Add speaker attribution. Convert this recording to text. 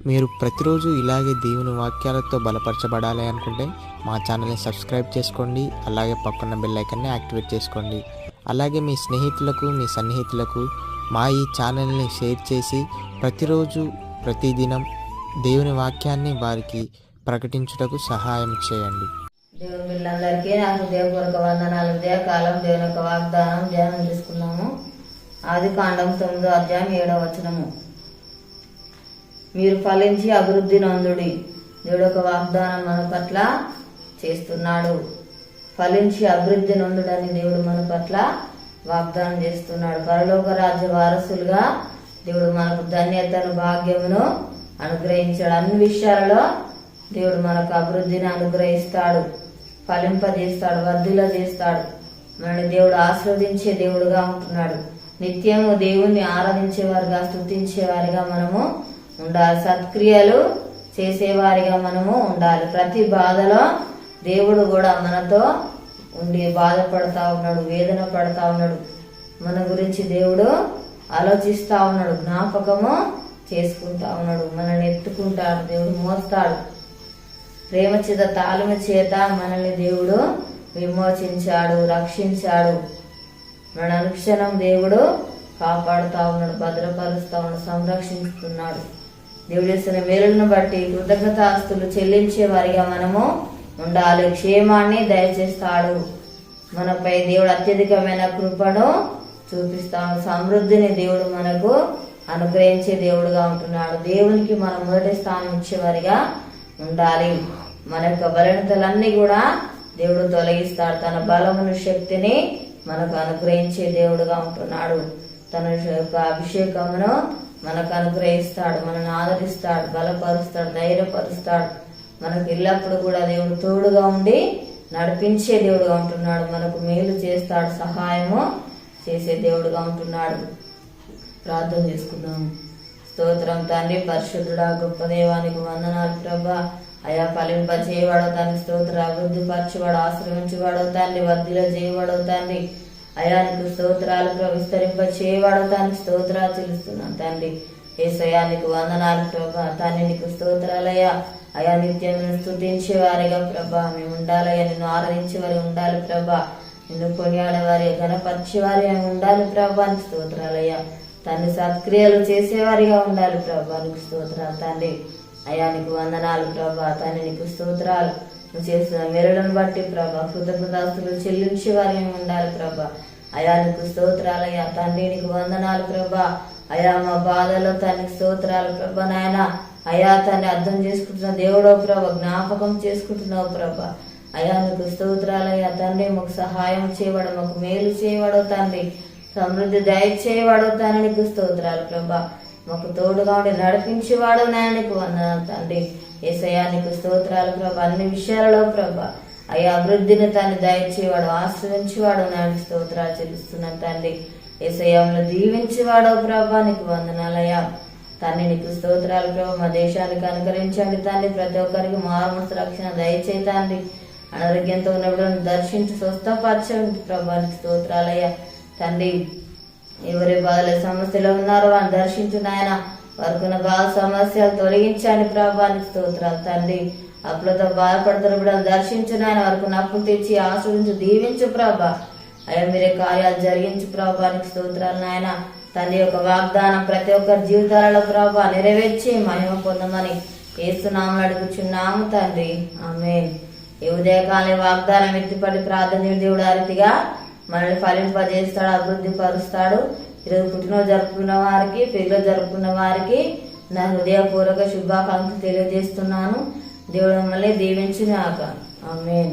Speaker 1: మీరు ప్రతిరోజు ఇలాగే దేవుని వాక్యాలతో బలపరచబడాలి అనుకుంటే మా ఛానల్ని సబ్స్క్రైబ్ చేసుకోండి. అలాగే పక్కన బెల్ ఐకాన్ని యాక్టివేట్ చేసుకోండి. అలాగే మీ స్నేహితులకు, మీ సన్నిహితులకు మా ఈ ఛానల్ని షేర్ చేసి ప్రతిరోజు ప్రతిదినం దేవుని వాక్యాన్ని వారికి ప్రకటించుటకు సహాయం చేయండి.
Speaker 2: దేవుని పిల్లలందరికీ నా హృదయపూర్వక వందనాలు. ఉదయకాలం దేవుని యొక్క వాగ్దానం ధ్యానం చేసుకున్నాము. ఆదికాండం 9వ అధ్యాయం 7వ వచనము. మీరు ఫలించి అభివృద్ధి నొందుడి. దేవుడు ఒక వాగ్దానం మన పట్ల చేస్తున్నాడు. ఫలించి అభివృద్ధి నొందుడని దేవుడు మన పట్ల వాగ్దానం చేస్తున్నాడు. పరలోక రాజ్య వారసులుగా దేవుడు మనకు ధన్యతను, భాగ్యమును అనుగ్రహించాడు. అన్ని విషయాలలో దేవుడు మనకు అభివృద్ధిని అనుగ్రహిస్తాడు, ఫలింపజేస్తాడు, వర్ధిల్ల చేస్తాడు. మనని దేవుడు ఆస్వాదించే దేవుడుగా ఉంటున్నాడు. నిత్యము దేవుణ్ణి ఆరాధించేవారిగా, స్తుతించేవారిగా మనము ఉండాలి. సత్క్రియలు చేసేవారిగా మనము ఉండాలి. ప్రతి బాధలో దేవుడు కూడా మనతో ఉండి బాధపడతా ఉన్నాడు, వేదన పడతా ఉన్నాడు. మన గురించి దేవుడు ఆలోచిస్తా ఉన్నాడు, జ్ఞాపకము చేసుకుంటా ఉన్నాడు. మనల్ని ఎత్తుకుంటాడు, దేవుడు మోస్తాడు. ప్రేమ చేత, తాళము చేత మనల్ని దేవుడు విమోచించాడు, రక్షించాడు. మన అనుక్షణం దేవుడు కాపాడుతా ఉన్నాడు, భద్రపరుస్తా ఉన్నాడు, సంరక్షిస్తున్నాడు. దేవుడు చేసిన మేలులను బట్టి కృతజ్ఞతాస్తులు చెల్లించే వారిగా మనము ఉండాలి. క్షేమాన్ని దయచేస్తాడు. మనపై దేవుడు అత్యధికమైన కృపను చూపిస్తాడు. సమృద్ధిని దేవుడు మనకు అనుగ్రహించే దేవుడుగా ఉంటున్నాడు. దేవునికి మనం మొదటి స్థానం ఇచ్చేవారిగా ఉండాలి. మన యొక్క బలహీనతలన్నీ కూడా దేవుడు తొలగిస్తాడు. తన బలమును, శక్తిని మనకు అనుగ్రహించే దేవుడుగా ఉంటున్నాడు. తన యొక్క అభిషేకమును మనకు అనుగ్రహిస్తాడు, మనల్ని ఆదరిస్తాడు, బలపరుస్తాడు, ధైర్యపరుస్తాడు. మనకు ఎల్లప్పుడు కూడా దేవుడు తోడుగా ఉండి నడిపించే దేవుడుగా ఉంటున్నాడు. మనకు మేలు చేస్తాడు, సహాయము చేసే దేవుడుగా ఉంటున్నాడు. ప్రార్థన చేసుకుందాం. స్తోత్రం తండ్రి, పరిశుద్ధుడా, గొప్ప దేవానికి వందనాలు ప్రభా. అయా ఫలింప చేయబడవు తండ్రి, స్తోత్ర అభివృద్ధి పరచువాడు, ఆశ్రమించబడవు తండ్రి, వర్ధిల చేయబడవు తండ్రి. అయా నీకు స్తోత్రాలు విస్తరింప చేయబడవు తండ్రి, స్తోత్రాలు చెల్లిస్తున్నాను తండ్రి. యేసయ్యా నీకు వందనాలు ప్రభా. తండ్రి నీకు స్తోత్రాలయ్యా. అయా నిత్యం స్తుతించే వారిగా ప్రభా మేము ఉండాలయ్యా. నిన్ను ఆరాధించే వారి ఉండాలి ప్రభా. నిన్ను కొనియాడేవారి, గణపరిచే వారి ఉండాలి ప్రభా. నీకు స్తోత్రాలయ్యా. తండ్రి సత్క్రియలు చేసేవారిగా ఉండాలి ప్రభా. నీకు స్తోత్రాలు తండ్రి. అయ్యా నీకు వందనాలు ప్రభా. తండ్రి నీకు స్తోత్రాలు. నువ్వు చేస్తున్న మేలులను బట్టి ప్రభా కృతజ్ఞతాస్తులు చెల్లించే వారి ఉండాలి ప్రభా. అయా నీకు స్తోత్రాలయ్యా. తండ్రి నీకు వందనాలు ప్రభా. అయా మా బాధలో తండ్రి స్తోత్రాలు ప్రభా. నాయన అయా తండ్రి అర్థం చేసుకుంటున్న దేవుడో ప్రభా, జ్ఞాపకం చేసుకుంటున్నావు ప్రభా. అయా నీకు స్తోత్రాలయ్యా. తండ్రి మాకు సహాయం చేయబడు, మాకు మేలు చేయబడవు తండ్రి, సమృద్ధి దయచేయవాడు తండ్రి. నీకు స్తోత్రాలు ప్రభా. మాకు తోడుగా ఉండి నడిపించేవాడు నాయన నీకు వందనాలు తండ్రి. యేసయ్యా నీకు స్తోత్రాలు ప్రభా. అన్ని విషయాలలో ప్రభా అయ్యా అభివృద్ధిని తండ్రి దయచేవాడు, ఆశ్రయించేవాడు నాయన స్తోత్రాలు చెల్లిస్తున్నాను తండ్రి. యేసయ్యను దీవించేవాడు ప్రభా. నీకు వందనాలయ్యా తండ్రి. నీకు స్తోత్రాలు ప్రభా. మా దేశానికి అనుకరించండి తండ్రి. ప్రతి ఒక్కరికి మారుమనసు రక్షణ దయచేయి తండ్రి. అనారోగ్యంతో ఉన్నప్పుడు దర్శించి స్వస్థపరచండి ప్రభా. నీకు స్తోత్రాలయ్యా తండ్రి. ఎవరి బాధల సమస్యలు ఉన్నారో వారిని దర్శించు నాయన. వారికున్న బాధ సమస్యలు తొలగించండి ప్రభా. నీకు స్తోత్రాలు తండ్రి. అప్పులతో బాధపడుతున్న బిడ్డలు దర్శించు నాయన. వారికి అప్పులు తెచ్చి ఆశ్రయించు, దీవించు ప్రభా. అయ్యా మీరే కార్యాలు జరిగించు ప్రభా. నీకు స్తోత్రాలు నాయన. తండ్రి యొక్క వాగ్దానం ప్రతి ఒక్కరి జీవితాలలో ప్రభా నెరవేర్చి మహిమ పొందమని యేసునామములో అడుగుచున్నాము తండ్రి, ఆమేన్. ఈ ఉదయకాల వాగ్దానం ఎత్తిపడి ప్రార్థన దేవుడు ఆ రీతిగా మనల్ని ఫలింపజేస్తాడు, అభివృద్ధి పరుస్తాడు. ఈరోజు పుట్టినరోజు జరుపుకున్న వారికి, పెళ్లి జరుపుకున్న వారికి నా హృదయపూర్వక శుభాకాంక్షలు తెలియజేస్తున్నాను. దేవుడు మమ్మల్ని దీవించుగాక, ఆమేన్.